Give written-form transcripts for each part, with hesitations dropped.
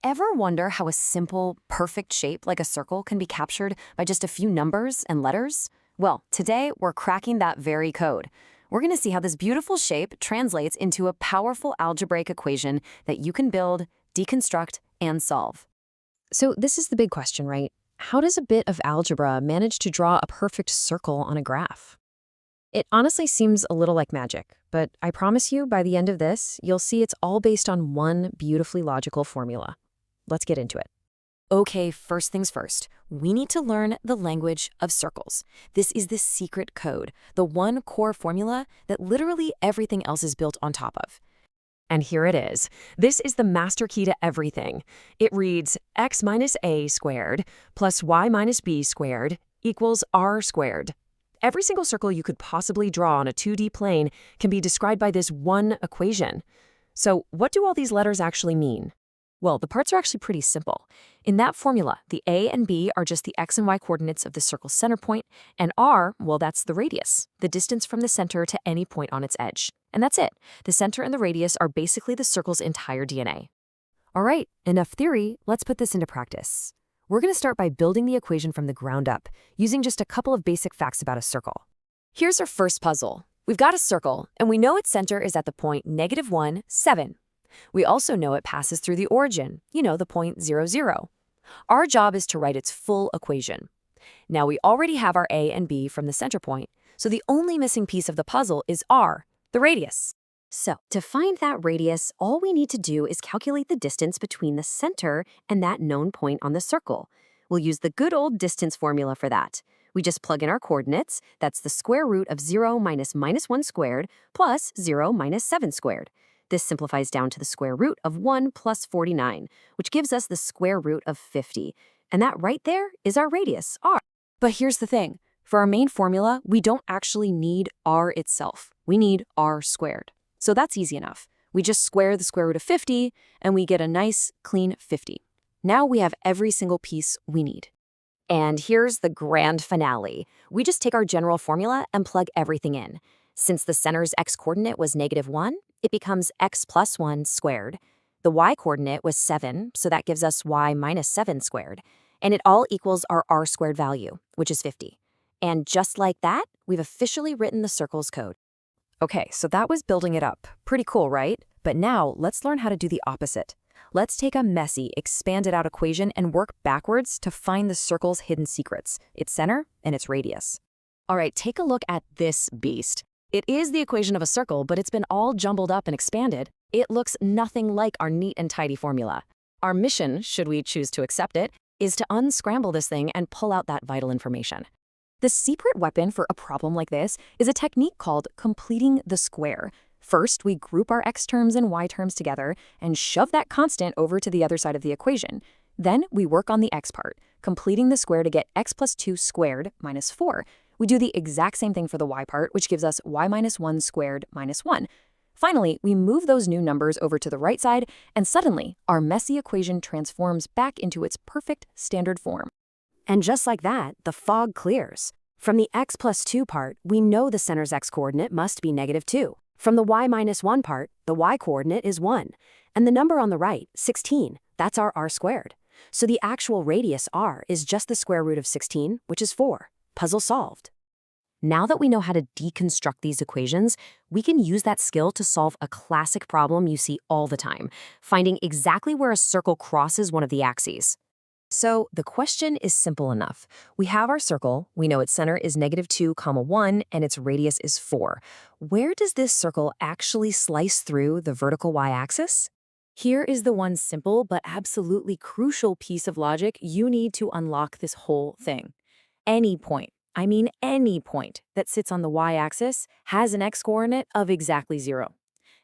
Ever wonder how a simple, perfect shape like a circle can be captured by just a few numbers and letters? Well, today we're cracking that very code. We're going to see how this beautiful shape translates into a powerful algebraic equation that you can build, deconstruct, and solve. So this is the big question, right? How does a bit of algebra manage to draw a perfect circle on a graph? It honestly seems a little like magic, but I promise you by the end of this, you'll see it's all based on one beautifully logical formula. Let's get into it. Okay, first things first, we need to learn the language of circles. This is the secret code, the one core formula that literally everything else is built on top of. And here it is. This is the master key to everything. It reads x minus a squared plus y minus b squared equals r squared. Every single circle you could possibly draw on a 2D plane can be described by this one equation. So what do all these letters actually mean? Well, the parts are actually pretty simple. In that formula, the a and b are just the x and y coordinates of the circle's center point, and r, well, that's the radius, the distance from the center to any point on its edge. And that's it. The center and the radius are basically the circle's entire DNA. All right, enough theory, let's put this into practice. We're going to start by building the equation from the ground up, using just a couple of basic facts about a circle. Here's our first puzzle. We've got a circle, and we know its center is at the point -1, 7. We also know it passes through the origin, the point 0, 0. Our job is to write its full equation. Now we already have our a and b from the center point, so the only missing piece of the puzzle is r, the radius. So, to find that radius, all we need to do is calculate the distance between the center and that known point on the circle. We'll use the good old distance formula for that. We just plug in our coordinates, that's the square root of 0 minus -1 squared plus 0 minus 7 squared. This simplifies down to the square root of 1 plus 49, which gives us the square root of 50. And that right there is our radius, r. But here's the thing. For our main formula, we don't actually need r itself. We need r squared. So that's easy enough. We just square the square root of 50, and we get a nice, clean 50. Now we have every single piece we need. And here's the grand finale. We just take our general formula and plug everything in. Since the center's x-coordinate was -1, it becomes x plus 1 squared. The y-coordinate was 7, so that gives us y minus 7 squared. And it all equals our r squared value, which is 50. And just like that, we've officially written the circle's code. Okay, so that was building it up. Pretty cool, right? But now let's learn how to do the opposite. Let's take a messy, expanded out equation and work backwards to find the circle's hidden secrets, its center and its radius. All right, take a look at this beast. It is the equation of a circle, but it's been all jumbled up and expanded. It looks nothing like our neat and tidy formula. Our mission, should we choose to accept it, is to unscramble this thing and pull out that vital information. The secret weapon for a problem like this is a technique called completing the square. First, we group our x terms and y terms together and shove that constant over to the other side of the equation. Then we work on the x part, completing the square to get x plus 2 squared minus 4. We do the exact same thing for the y part, which gives us y minus 1 squared minus 1. Finally, we move those new numbers over to the right side, and suddenly, our messy equation transforms back into its perfect standard form. And just like that, the fog clears. From the x plus 2 part, we know the center's x-coordinate must be -2. From the y minus 1 part, the y-coordinate is 1. And the number on the right, 16, that's our r squared. So the actual radius r is just the square root of 16, which is 4. Puzzle solved. Now that we know how to deconstruct these equations, we can use that skill to solve a classic problem you see all the time, finding exactly where a circle crosses one of the axes. So the question is simple enough. We have our circle, we know its center is -2, 1, and its radius is 4. Where does this circle actually slice through the vertical y-axis? Here is the one simple but absolutely crucial piece of logic you need to unlock this whole thing. Any point, I mean any point, that sits on the y-axis has an x-coordinate of exactly 0.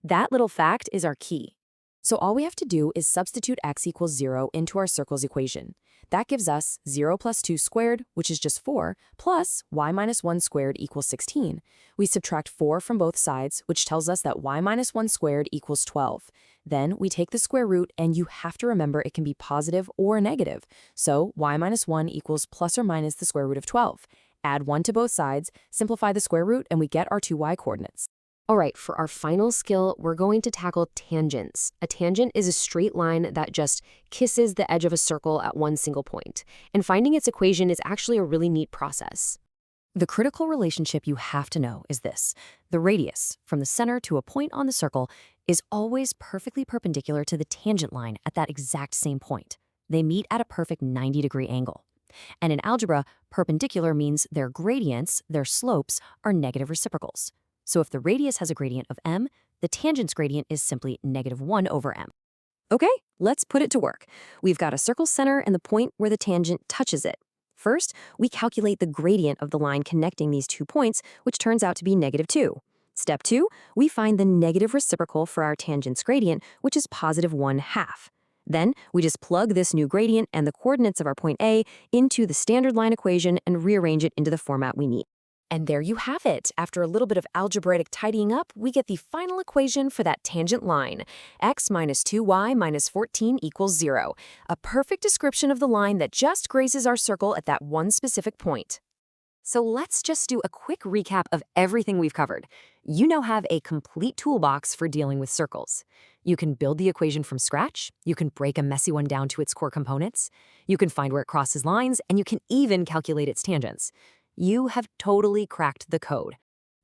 That little fact is our key. So all we have to do is substitute x equals 0 into our circle's equation. That gives us 0 plus 2 squared, which is just 4, plus y minus 1 squared equals 16. We subtract 4 from both sides, which tells us that y minus 1 squared equals 12. Then we take the square root, and you have to remember it can be positive or negative. So y minus 1 equals plus or minus the square root of 12. Add 1 to both sides, simplify the square root, and we get our two y coordinates. All right, for our final skill, we're going to tackle tangents. A tangent is a straight line that just kisses the edge of a circle at one single point. And finding its equation is actually a really neat process. The critical relationship you have to know is this. The radius, from the center to a point on the circle, is always perfectly perpendicular to the tangent line at that exact same point. They meet at a perfect 90-degree angle. And in algebra, perpendicular means their gradients, their slopes, are negative reciprocals. So if the radius has a gradient of m, the tangent's gradient is simply -1 over m. Okay, let's put it to work. We've got a circle center and the point where the tangent touches it. First, we calculate the gradient of the line connecting these 2 points, which turns out to be -2. Step 2, we find the negative reciprocal for our tangent's gradient, which is +1/2. Then, we just plug this new gradient and the coordinates of our point A into the standard line equation and rearrange it into the format we need. And there you have it. After a little bit of algebraic tidying up, we get the final equation for that tangent line. X minus 2y minus 14 equals 0. A perfect description of the line that just grazes our circle at that one specific point. So let's just do a quick recap of everything we've covered. You now have a complete toolbox for dealing with circles. You can build the equation from scratch, you can break a messy one down to its core components, you can find where it crosses lines, and you can even calculate its tangents. You have totally cracked the code.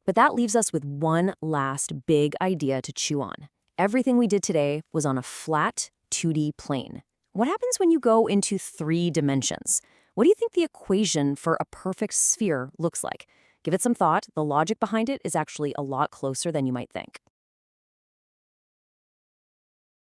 But that leaves us with one last big idea to chew on. Everything we did today was on a flat 2D plane. What happens when you go into 3 dimensions? What do you think the equation for a perfect sphere looks like? Give it some thought. The logic behind it is actually a lot closer than you might think.